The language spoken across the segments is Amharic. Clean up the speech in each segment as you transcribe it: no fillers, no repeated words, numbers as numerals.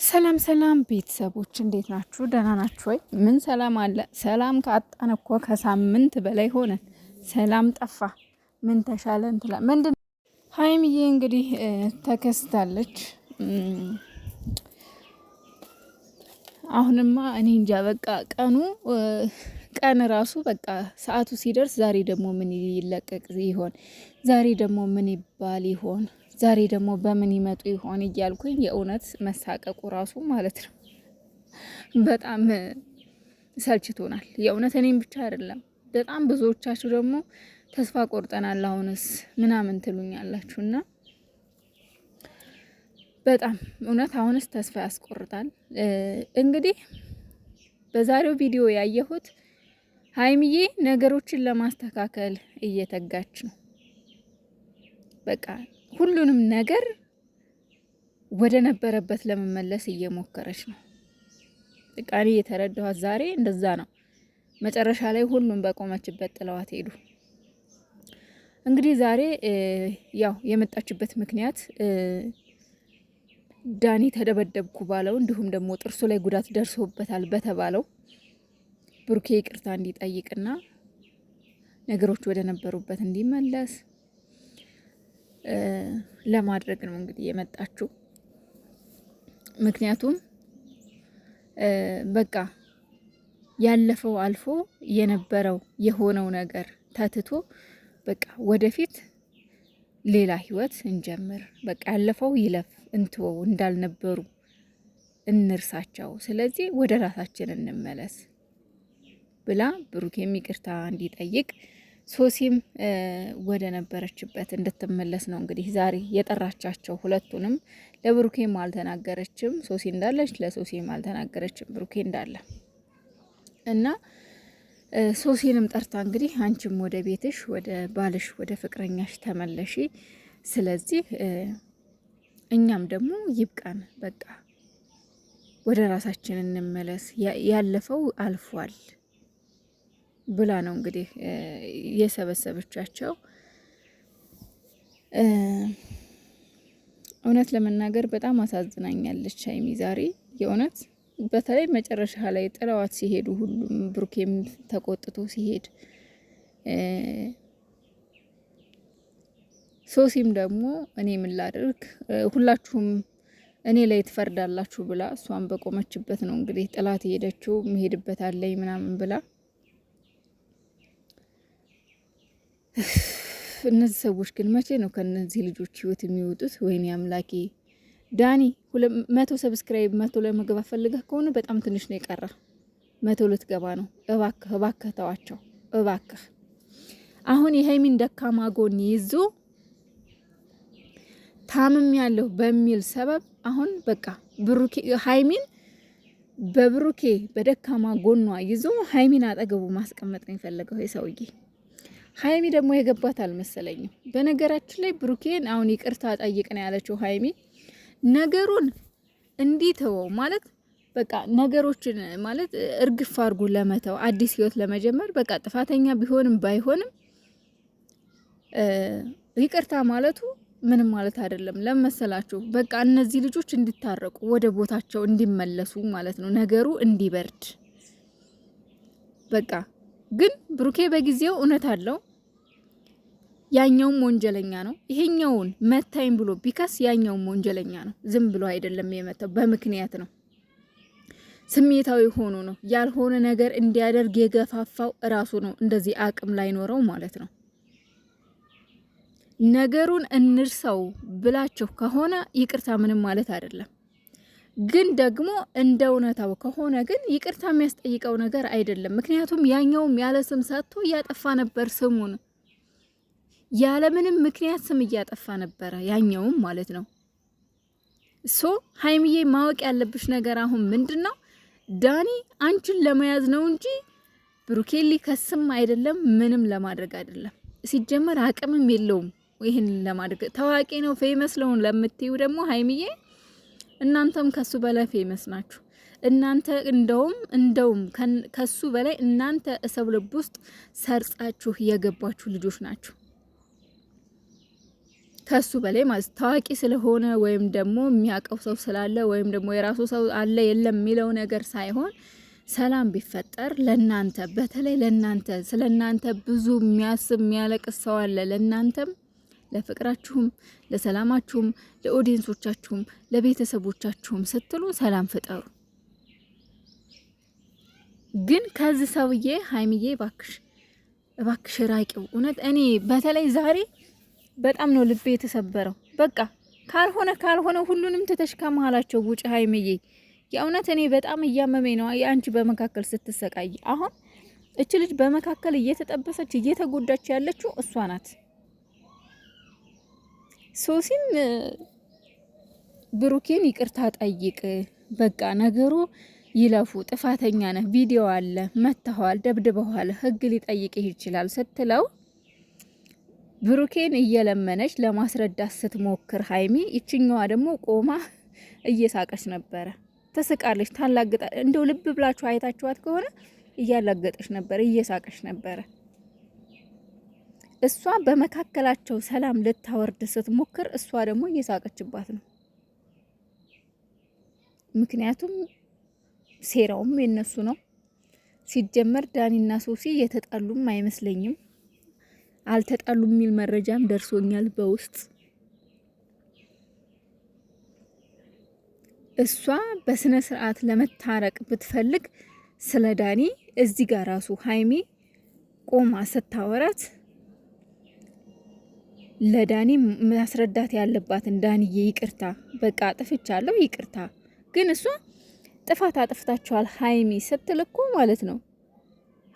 ሰላም ሰላም ቤተሰቦች እንዴት ናችሁ? ደህና ናችሁ ወይ? ምን ሰላም አለ? ሰላም ካጣን እኮ ከሳምንት በላይ ሆነን። ሰላም ጠፋ። ምን ተሻለን ትላ ምንድን ሀይሚዬ እንግዲህ ተከስታለች። አሁንማ እኔ እንጃ በቃ ቀን ራሱ በቃ ሰዓቱ ሲደርስ ዛሬ ደግሞ ምን ይለቀቅ ይሆን? ዛሬ ደግሞ ምን ይባል ይሆን? ዛሬ ደግሞ በምን ይመጡ ይሆን እያልኩኝ የእውነት መሳቀቁ ራሱ ማለት ነው በጣም ሰልችቶናል። የእውነት እኔም ብቻ አይደለም በጣም ብዙዎቻችሁ ደግሞ ተስፋ ቆርጠናል አሁንስ ምናምን ትሉኛላችሁና በጣም እውነት አሁንስ ተስፋ ያስቆርጣል። እንግዲህ በዛሬው ቪዲዮ ያየሁት ሀይሚዬ ነገሮችን ለማስተካከል እየተጋች ነው። በቃ ሁሉንም ነገር ወደ ነበረበት ለመመለስ እየሞከረች ነው። በቃ እኔ የተረዳኋት ዛሬ እንደዛ ነው። መጨረሻ ላይ ሁሉም በቆመችበት ጥለዋት ሄዱ። እንግዲህ ዛሬ ያው የመጣችበት ምክንያት ዳኒ ተደበደብኩ ባለው እንዲሁም ደግሞ ጥርሱ ላይ ጉዳት ደርሶበታል በተባለው ብሩኬ ይቅርታ እንዲጠይቅና ነገሮች ወደ ነበሩበት እንዲመለስ ለማድረግ ነው እንግዲህ የመጣችው። ምክንያቱም በቃ ያለፈው አልፎ የነበረው የሆነው ነገር ተትቶ በቃ ወደፊት ሌላ ህይወት እንጀምር። በቃ ያለፈው ይለፍ፣ እንትወው፣ እንዳልነበሩ እንርሳቸው። ስለዚህ ወደ ራሳችን እንመለስ ብላ ብሩኬም ይቅርታ እንዲጠይቅ ሶሲም ወደ ነበረችበት እንድትመለስ ነው እንግዲህ ዛሬ የጠራቻቸው። ሁለቱንም ለብሩኬም አልተናገረችም፣ ሶሲ እንዳለች ለሶሲም አልተናገረችም፣ ብሩኬ እንዳለ እና ሶሲንም ጠርታ እንግዲህ አንቺም ወደ ቤትሽ፣ ወደ ባልሽ፣ ወደ ፍቅረኛሽ ተመለሺ። ስለዚህ እኛም ደግሞ ይብቃን፣ በቃ ወደ ራሳችን እንመለስ፣ ያለፈው አልፏል ብላ ነው እንግዲህ የሰበሰበቻቸው። እውነት ለመናገር በጣም አሳዝናኛለች ሀይሚ ዛሬ የእውነት በተለይ መጨረሻ ላይ ጥለዋት ሲሄዱ ሁሉም ብሩኬም ተቆጥቶ ሲሄድ ሶሲም ደግሞ እኔ ምን ላድርግ ሁላችሁም እኔ ላይ ትፈርዳላችሁ ብላ እሷን በቆመችበት ነው እንግዲህ ጥላት ሄደችው። መሄድበት አለኝ ምናምን ብላ እነዚህ ሰዎች ግን መቼ ነው ከነዚህ ልጆች ህይወት የሚወጡት? ወይኔ አምላኬ። ዳኒ 100 ሰብስክራይብ 100 ለመግባት ፈልገህ ከሆነ በጣም ትንሽ ነው የቀረ። 100 ልትገባ ነው። እባክህ ተዋቸው እባክህ። አሁን የሀይሚን ደካማ ጎን ይዞ ታምም ያለው በሚል ሰበብ አሁን በቃ ሀይሚን በብሩኬ በደካማ ጎኗ ይዞ ሀይሚን አጠገቡ ማስቀመጥ ነው የፈለገው የሰውዬ። ሀይሚ ደግሞ የገባት አልመሰለኝም። በነገራችን ላይ ብሩኬን አሁን ይቅርታ ጠይቅ ነው ያለችው ሀይሚ። ነገሩን እንዲተወው ማለት በቃ ነገሮችን ማለት እርግፍ አድርጎ ለመተው አዲስ ህይወት ለመጀመር በቃ ጥፋተኛ ቢሆንም ባይሆንም ይቅርታ ማለቱ ምንም ማለት አይደለም። ለመሰላችሁ በቃ እነዚህ ልጆች እንዲታረቁ ወደ ቦታቸው እንዲመለሱ ማለት ነው፣ ነገሩ እንዲበርድ በቃ። ግን ብሩኬ በጊዜው እውነት አለው። ያኛውም ወንጀለኛ ነው። ይሄኛውን መታይም ብሎ ቢከስ ያኛውም ወንጀለኛ ነው። ዝም ብሎ አይደለም የመታው፣ በምክንያት ነው። ስሜታዊ ሆኖ ነው ያልሆነ ነገር እንዲያደርግ የገፋፋው እራሱ ነው። እንደዚህ አቅም ላይኖረው ማለት ነው። ነገሩን እንርሳው ብላችሁ ከሆነ ይቅርታ ምንም ማለት አይደለም። ግን ደግሞ እንደ እውነታው ከሆነ ግን ይቅርታ የሚያስጠይቀው ነገር አይደለም። ምክንያቱም ያኛውም ያለ ስም ሰጥቶ እያጠፋ ነበር፣ ስሙን ያለ ምንም ምክንያት ስም እያጠፋ ነበረ፣ ያኛውም ማለት ነው። ሀይሚዬ ማወቅ ያለብሽ ነገር አሁን ምንድን ነው? ዳኒ አንቺን ለመያዝ ነው እንጂ ብሩኬሊ ከስም አይደለም፣ ምንም ለማድረግ አይደለም። ሲጀመር አቅምም የለውም ይህን ለማድረግ። ታዋቂ ነው ፌመስ ለውን ለምትዩ ደግሞ ሀይሚዬ እናንተም ከሱ በላይ ፌመስ ናችሁ። እናንተ እንደውም ከሱ በላይ እናንተ እሰብ ልብ ውስጥ ሰርጻችሁ የገባችሁ ልጆች ናችሁ። ከሱ በላይ ማለት ታዋቂ ስለሆነ ወይም ደግሞ የሚያውቀው ሰው ስላለ ወይም ደግሞ የራሱ ሰው አለ የለም የሚለው ነገር ሳይሆን ሰላም ቢፈጠር ለናንተ በተለይ ለናንተ ስለናንተ ብዙ የሚያስብ የሚያለቅስ ሰው አለ። ለናንተም ለፍቅራችሁም ለሰላማችሁም ለኦዲየንሶቻችሁም ለቤተሰቦቻችሁም ስትሉ ሰላም ፍጠሩ። ግን ከዚህ ሰውዬ ሀይሚዬ እባክሽ ራቂው። እውነት እኔ በተለይ ዛሬ በጣም ነው ልቤ የተሰበረው። በቃ ካልሆነ ሁሉንም ትተሽ ከመሀላቸው ውጭ ሀይሚዬ። የእውነት እኔ በጣም እያመመኝ ነው አንቺ በመካከል ስትሰቃይ። አሁን እች ልጅ በመካከል እየተጠበሰች እየተጎዳች ያለችው እሷ ናት። ሶሲም ብሩኬን ይቅርታ ጠይቅ፣ በቃ ነገሩ ይለፉ፣ ጥፋተኛ ነህ፣ ቪዲዮ አለ፣ መተኸዋል፣ ደብድበዋል፣ ህግ ሊጠይቅህ ይችላል ስትለው ብሩኬን እየለመነች ለማስረዳት ስትሞክር ሀይሚ ይችኛዋ ደግሞ ቆማ እየሳቀች ነበረ። ትስቃለች፣ ታላግጣ። እንደው ልብ ብላችሁ አይታችኋት ከሆነ እያላገጠች ነበር፣ እየሳቀች ነበረ። እሷ በመካከላቸው ሰላም ልታወርድ ስትሞክር እሷ ደግሞ እየሳቀችባት ነው። ምክንያቱም ሴራውም የነሱ ነው። ሲጀመር ዳኒና ሶሲ የተጣሉም አይመስለኝም። አልተጣሉም የሚል መረጃም ደርሶኛል በውስጥ። እሷ በስነ ስርዓት ለመታረቅ ብትፈልግ ስለ ዳኒ እዚህ ጋር ራሱ ሀይሚ ቆማ ስታወራት ለዳኒ ማስረዳት ያለባትን ዳኒዬ ይቅርታ፣ በቃ አጥፍቻለሁ ይቅርታ። ግን እሷ ጥፋት አጥፍታችኋል ሀይሚ ስትል እኮ ማለት ነው።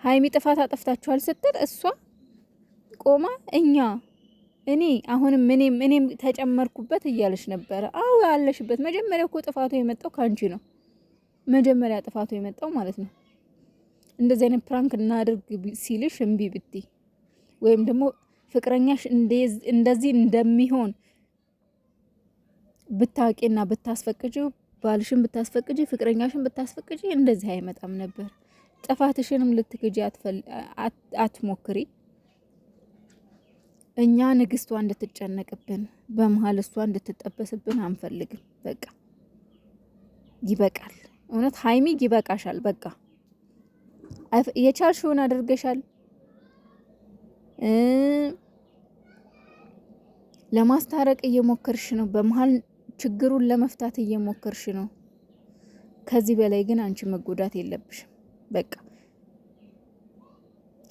ሀይሚ ጥፋት አጥፍታችኋል ስትል እሷ ቆማ እኔ አሁንም እኔም ተጨመርኩበት እያለች ነበረ። አዎ ያለሽበት። መጀመሪያ እኮ ጥፋቱ የመጣው ካንቺ ነው። መጀመሪያ ጥፋቱ የመጣው ማለት ነው። እንደዚህ አይነት ፕራንክ እናድርግ ሲልሽ እምቢ ብቲ ወይም ደግሞ ፍቅረኛሽ እንደዚህ እንደሚሆን ብታቂና ብታስፈቅጂ፣ ባልሽን ብታስፈቅጂ፣ ፍቅረኛሽን ብታስፈቅጂ እንደዚህ አይመጣም ነበር። ጥፋትሽንም ልትክጂ አትሞክሪ። እኛ ንግስቷ እንድትጨነቅብን በመሀል እሷ እንድትጠበስብን አንፈልግም። በቃ ይበቃል። እውነት ሀይሚ ይበቃሻል። በቃ የቻልሽውን አድርገሻል። ለማስታረቅ እየሞከርሽ ነው። በመሀል ችግሩን ለመፍታት እየሞከርሽ ነው። ከዚህ በላይ ግን አንቺ መጎዳት የለብሽም። በቃ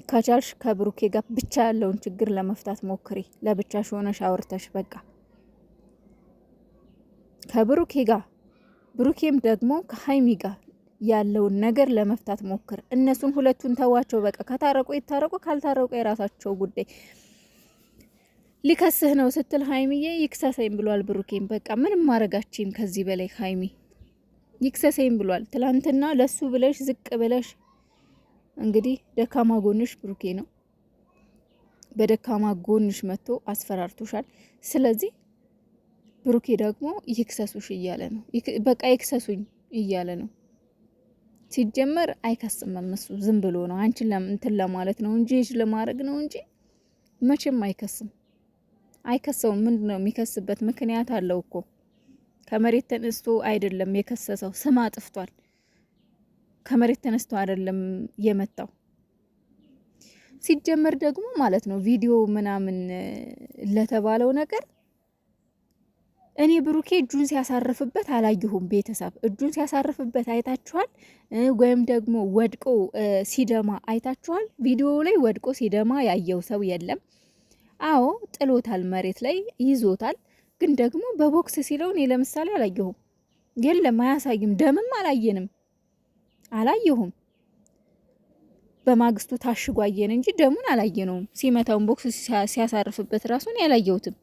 ከቻልሽ ከብሩኬ ጋር ብቻ ያለውን ችግር ለመፍታት ሞክሪ። ለብቻሽ ሆነሽ አውርተሽ በቃ ከብሩኬ ጋር፣ ብሩኬም ደግሞ ከሀይሚ ጋር ያለውን ነገር ለመፍታት ሞክር። እነሱን ሁለቱን ተዋቸው። በቃ ከታረቁ ይታረቁ፣ ካልታረቁ የራሳቸው ጉዳይ። ሊከስህ ነው ስትል ሀይሚዬ ይክሰሰኝ ብሏል ብሩኬም። በቃ ምንም ማረጋችም ከዚህ በላይ ሀይሚ ይክሰሰኝ ብሏል። ትላንትና ለሱ ብለሽ ዝቅ ብለሽ እንግዲህ ደካማ ጎንሽ ብሩኬ ነው። በደካማ ጎንሽ መጥቶ አስፈራርቶሻል። ስለዚህ ብሩኬ ደግሞ ይክሰሱሽ እያለ ነው። በቃ ይክሰሱኝ እያለ ነው። ሲጀመር አይከስም። እሱ ዝም ብሎ ነው አንቺን እንትን ለማለት ነው እንጂ ለማድረግ ነው እንጂ መቼም አይከስም። አይከሰውም። ምንድነው የሚከስበት ምክንያት አለው እኮ። ከመሬት ተነስቶ አይደለም የከሰሰው፣ ስም አጥፍቷል። ከመሬት ተነስቶ አይደለም የመታው። ሲጀመር ደግሞ ማለት ነው ቪዲዮ ምናምን ለተባለው ነገር እኔ ብሩኬ እጁን ሲያሳርፍበት አላየሁም። ቤተሰብ እጁን ሲያሳርፍበት አይታችኋል? ወይም ደግሞ ወድቆ ሲደማ አይታችኋል? ቪዲዮ ላይ ወድቆ ሲደማ ያየው ሰው የለም። አዎ ጥሎታል፣ መሬት ላይ ይዞታል። ግን ደግሞ በቦክስ ሲለው እኔ ለምሳሌ አላየሁም። የለም፣ አያሳይም። ደምም አላየሁም። በማግስቱ ታሽጓየን እንጂ ደሙን አላየነውም። ሲመታውን ቦክስ ሲያሳርፍበት ራሱን ያላየሁትም።